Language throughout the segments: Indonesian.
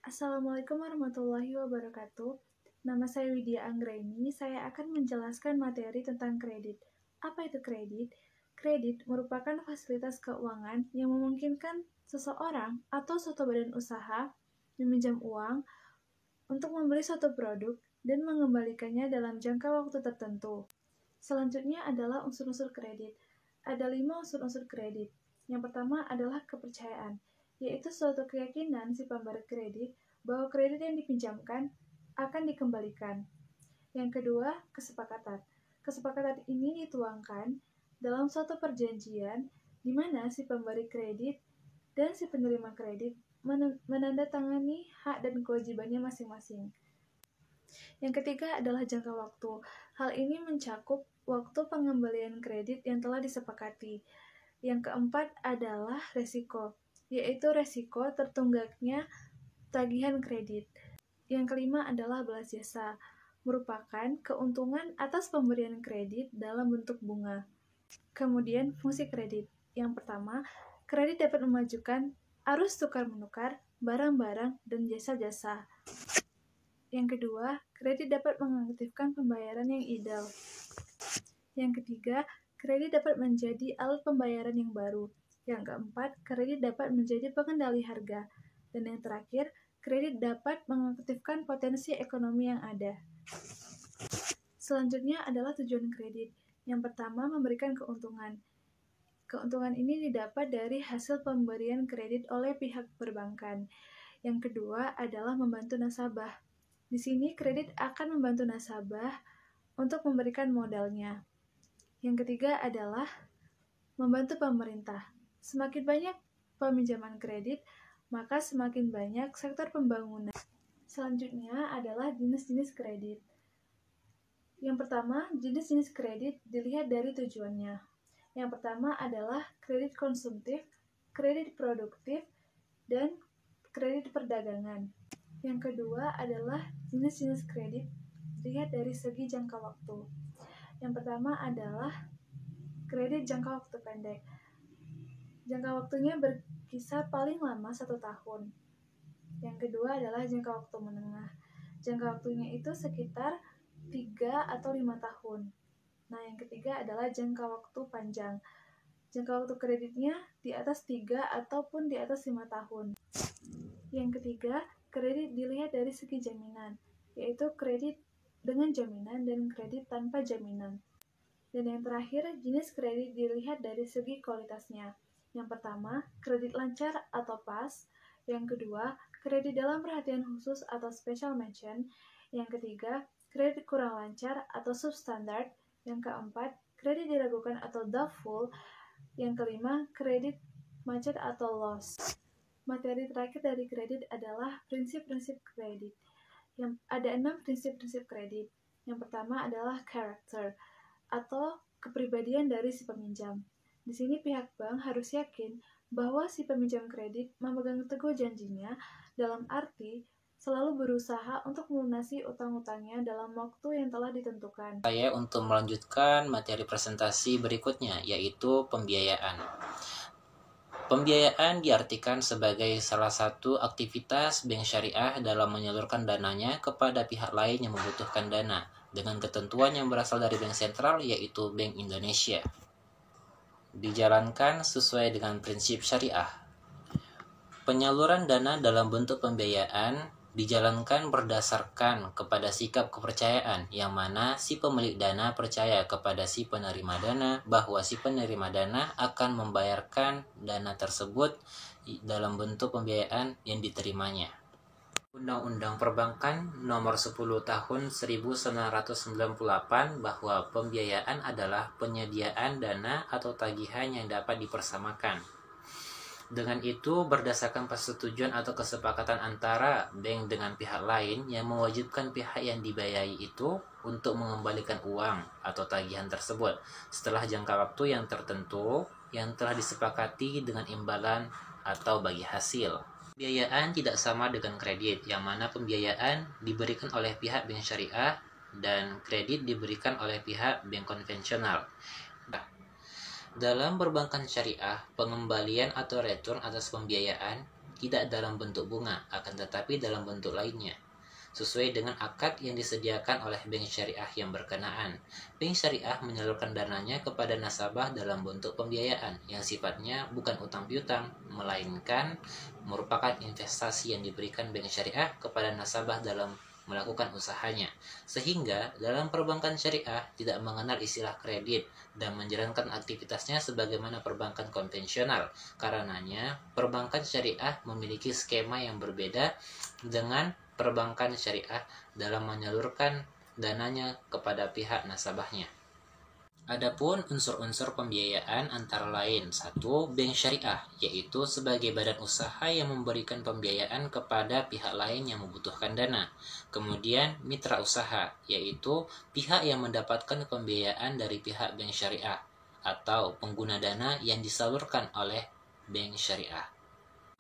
Assalamualaikum warahmatullahi wabarakatuh. Nama saya Widya Anggraini. Saya akan menjelaskan materi tentang kredit. Apa itu kredit? Kredit merupakan fasilitas keuangan yang memungkinkan seseorang atau suatu badan usaha meminjam uang untuk membeli suatu produk dan mengembalikannya dalam jangka waktu tertentu. Selanjutnya adalah unsur-unsur kredit. Ada 5 unsur-unsur kredit. Yang pertama adalah kepercayaan, yaitu suatu keyakinan si pemberi kredit bahwa kredit yang dipinjamkan akan dikembalikan. Yang kedua, kesepakatan. Kesepakatan ini dituangkan dalam suatu perjanjian di mana si pemberi kredit dan si penerima kredit menandatangani hak dan kewajibannya masing-masing. Yang ketiga adalah jangka waktu. Hal ini mencakup waktu pengembalian kredit yang telah disepakati. Yang keempat adalah resiko, yaitu resiko tertunggaknya tagihan kredit. Yang kelima adalah balas jasa, merupakan keuntungan atas pemberian kredit dalam bentuk bunga. Kemudian fungsi kredit. Yang pertama, kredit dapat memajukan arus tukar-menukar barang-barang dan jasa-jasa. Yang kedua, kredit dapat mengaktifkan pembayaran yang ideal. Yang ketiga, kredit dapat menjadi alat pembayaran yang baru. Yang keempat, kredit dapat menjadi pengendali harga. Dan yang terakhir, kredit dapat mengaktifkan potensi ekonomi yang ada. Selanjutnya adalah tujuan kredit. Yang pertama, memberikan keuntungan. Keuntungan ini didapat dari hasil pemberian kredit oleh pihak perbankan. Yang kedua adalah membantu nasabah. Di sini kredit akan membantu nasabah untuk memberikan modalnya. Yang ketiga adalah membantu pemerintah. Semakin banyak peminjaman kredit, maka semakin banyak sektor pembangunan. Selanjutnya adalah jenis-jenis kredit. Yang pertama, jenis-jenis kredit dilihat dari tujuannya. Yang pertama adalah kredit konsumtif, kredit produktif, dan kredit perdagangan. Yang kedua adalah jenis-jenis kredit dilihat dari segi jangka waktu. Yang pertama adalah kredit jangka waktu pendek. Jangka waktunya berkisar paling lama 1 tahun. Yang kedua adalah jangka waktu menengah. Jangka waktunya itu sekitar 3 atau 5 tahun. Nah, yang ketiga adalah jangka waktu panjang. Jangka waktu kreditnya di atas 3 ataupun di atas 5 tahun. Yang ketiga, kredit dilihat dari segi jaminan, yaitu kredit dengan jaminan dan kredit tanpa jaminan. Dan yang terakhir, jenis kredit dilihat dari segi kualitasnya. Yang pertama, kredit lancar atau pas. Yang kedua, kredit dalam perhatian khusus atau special mention. Yang ketiga, kredit kurang lancar atau substandard. Yang keempat, kredit diragukan atau doubtful. Yang kelima, kredit macet atau loss. Materi terakhir dari kredit adalah prinsip-prinsip kredit. Yang ada 6 prinsip-prinsip kredit. Yang pertama adalah character atau kepribadian dari si peminjam. Di sini pihak bank harus yakin bahwa si peminjam kredit memegang teguh janjinya, dalam arti selalu berusaha untuk melunasi utang-utangnya dalam waktu yang telah ditentukan. Saya untuk melanjutkan materi presentasi berikutnya, yaitu pembiayaan. Pembiayaan diartikan sebagai salah satu aktivitas bank syariah dalam menyalurkan dananya kepada pihak lain yang membutuhkan dana, dengan ketentuan yang berasal dari bank sentral, yaitu Bank Indonesia. Dijalankan sesuai dengan prinsip syariah. Penyaluran dana dalam bentuk pembiayaan dijalankan berdasarkan kepada sikap kepercayaan, yang mana si pemilik dana percaya kepada si penerima dana bahwa si penerima dana akan membayarkan dana tersebut dalam bentuk pembiayaan yang diterimanya. Undang-Undang Perbankan Nomor 10 Tahun 1998 bahwa pembiayaan adalah penyediaan dana atau tagihan yang dapat dipersamakan. Dengan itu, berdasarkan persetujuan atau kesepakatan antara bank dengan pihak lain yang mewajibkan pihak yang dibiayai itu untuk mengembalikan uang atau tagihan tersebut setelah jangka waktu yang tertentu yang telah disepakati dengan imbalan atau bagi hasil. Pembiayaan tidak sama dengan kredit, yang mana pembiayaan diberikan oleh pihak bank syariah dan kredit diberikan oleh pihak bank konvensional. Dalam perbankan syariah, pengembalian atau return atas pembiayaan tidak dalam bentuk bunga, akan tetapi dalam bentuk lainnya, sesuai dengan akad yang disediakan oleh bank syariah yang berkenaan. Bank syariah menyalurkan dananya kepada nasabah dalam bentuk pembiayaan yang sifatnya bukan utang piutang, melainkan merupakan investasi yang diberikan bank syariah kepada nasabah dalam melakukan usahanya. Sehingga dalam perbankan syariah tidak mengenal istilah kredit dan menjalankan aktivitasnya sebagaimana perbankan konvensional. Karenanya, perbankan syariah memiliki skema yang berbeda dengan perbankan syariah dalam menyalurkan dananya kepada pihak nasabahnya. Adapun unsur-unsur pembiayaan antara lain: 1. Bank syariah, yaitu sebagai badan usaha yang memberikan pembiayaan kepada pihak lain yang membutuhkan dana. Kemudian mitra usaha, yaitu pihak yang mendapatkan pembiayaan dari pihak bank syariah atau pengguna dana yang disalurkan oleh bank syariah.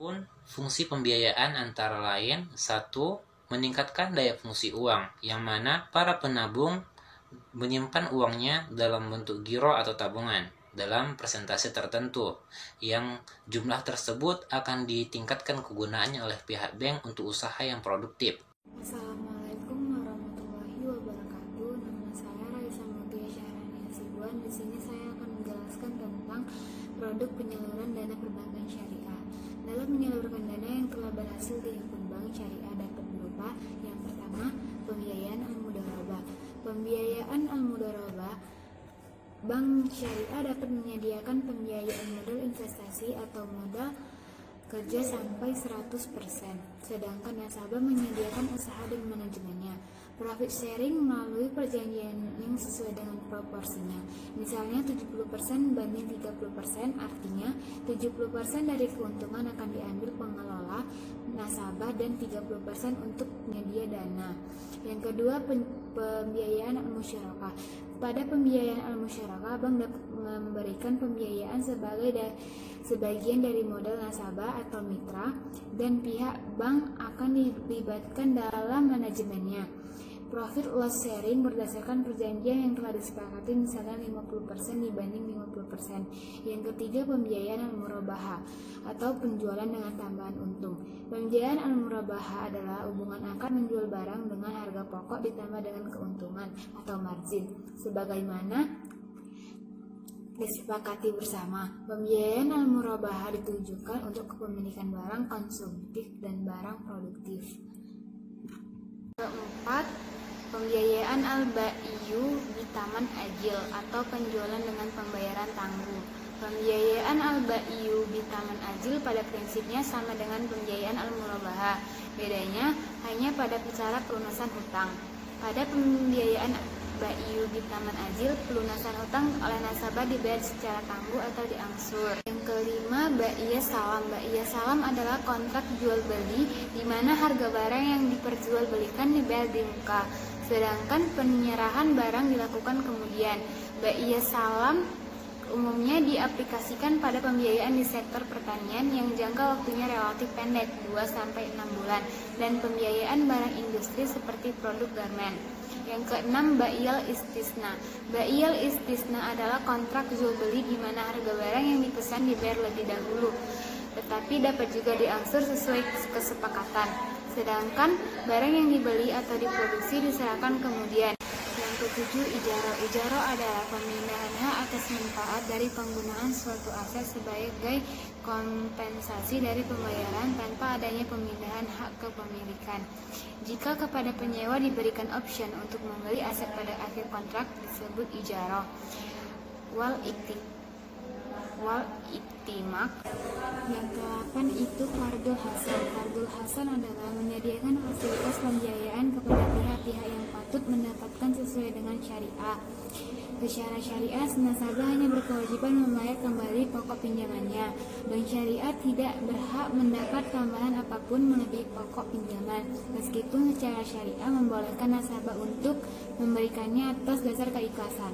Pun fungsi pembiayaan antara lain: 1. Meningkatkan daya fungsi uang, yang mana para penabung menyimpan uangnya dalam bentuk giro atau tabungan dalam persentase tertentu, yang jumlah tersebut akan ditingkatkan kegunaannya oleh pihak bank untuk usaha yang produktif. Assalamualaikum warahmatullahi wabarakatuh. Nama saya Raisa Mutia Syahrani Hasibuan. Di sini saya akan menjelaskan tentang produk penyaluran dana perbankan syariah. Dalam menyalurkan dana yang telah berhasil dihimpun bank syariah dapat berupa: yang pertama, pembiayaan al-mudharabah. Pembiayaan al-mudharabah, bank syariah dapat menyediakan pembiayaan modal investasi atau modal kerja sampai 100%, sedangkan nasabah menyediakan usaha dan manajemennya. Profit sharing melalui perjanjian yang sesuai dengan proporsinya. Misalnya 70% banding 30%, artinya 70% dari keuntungan akan diambil pengelola, nasabah, dan 30% untuk penyedia dana. Yang kedua, pembiayaan al-musyarakah. Pada pembiayaan al-musyarakah, bank dapat memberikan pembiayaan sebagian dari modal nasabah atau mitra, dan pihak bank akan dilibatkan dalam manajemennya. Profit loss sharing berdasarkan perjanjian yang telah disepakati, misalnya 50% dibanding 50%. Yang ketiga, pembiayaan al-murabahah atau penjualan dengan tambahan untung. Pembiayaan al-murabahah adalah hubungan akad menjual barang dengan harga pokok ditambah dengan keuntungan atau margin, sebagaimana disepakati bersama. Pembiayaan al-murabahah ditujukan untuk kepemilikan barang konsumtif dan barang produktif. Keempat, pembiayaan al-bai'u bitaman ajil atau penjualan dengan pembayaran tangguh. Pembiayaan al-bai'u bitaman ajil pada prinsipnya sama dengan pembiayaan al-murabahah. Bedanya hanya pada cara pelunasan hutang. Pada pembiayaan bai'u bitaman ajil, pelunasan hutang oleh nasabah dibayar secara tangguh atau diangsur. Yang kelima, bai'iyah salam. Bai'iyah salam adalah kontrak jual beli di mana harga barang yang diperjualbelikan dibayar di muka, sedangkan penyerahan barang dilakukan kemudian. Bai'iyah salam umumnya diaplikasikan pada pembiayaan di sektor pertanian yang jangka waktunya relatif pendek, 2-6 bulan, dan pembiayaan barang industri seperti produk garmen. Yang keenam, bai'il istisna. Bai'il istisna adalah kontrak jual beli di mana harga barang yang dipesan dibayar lebih dahulu, tetapi dapat juga diangsur sesuai kesepakatan, sedangkan barang yang dibeli atau diproduksi diserahkan kemudian. Yang ketujuh, ijaro. Ijaro adalah pemindahan hak atas manfaat dari penggunaan suatu aset sebagai kompensasi dari pembayaran tanpa adanya pemindahan hak kepemilikan. Jika kepada penyewa diberikan option untuk membeli aset pada akhir kontrak, disebut ijaro. Wal iktimak. Yang ke-8 itu fardul hasan. Fardul hasan adalah menyediakan fasilitas pembiayaan kepada pihak-pihak yang patut mendapatkan sesuai dengan syariah. Secara syariah, nasabah hanya berkewajiban membayar kembali pokok pinjamannya. Bank syariah tidak berhak mendapat tambahan apapun melebihi pokok pinjaman, meskipun secara syariah membolehkan nasabah untuk memberikannya atas dasar keikhlasan.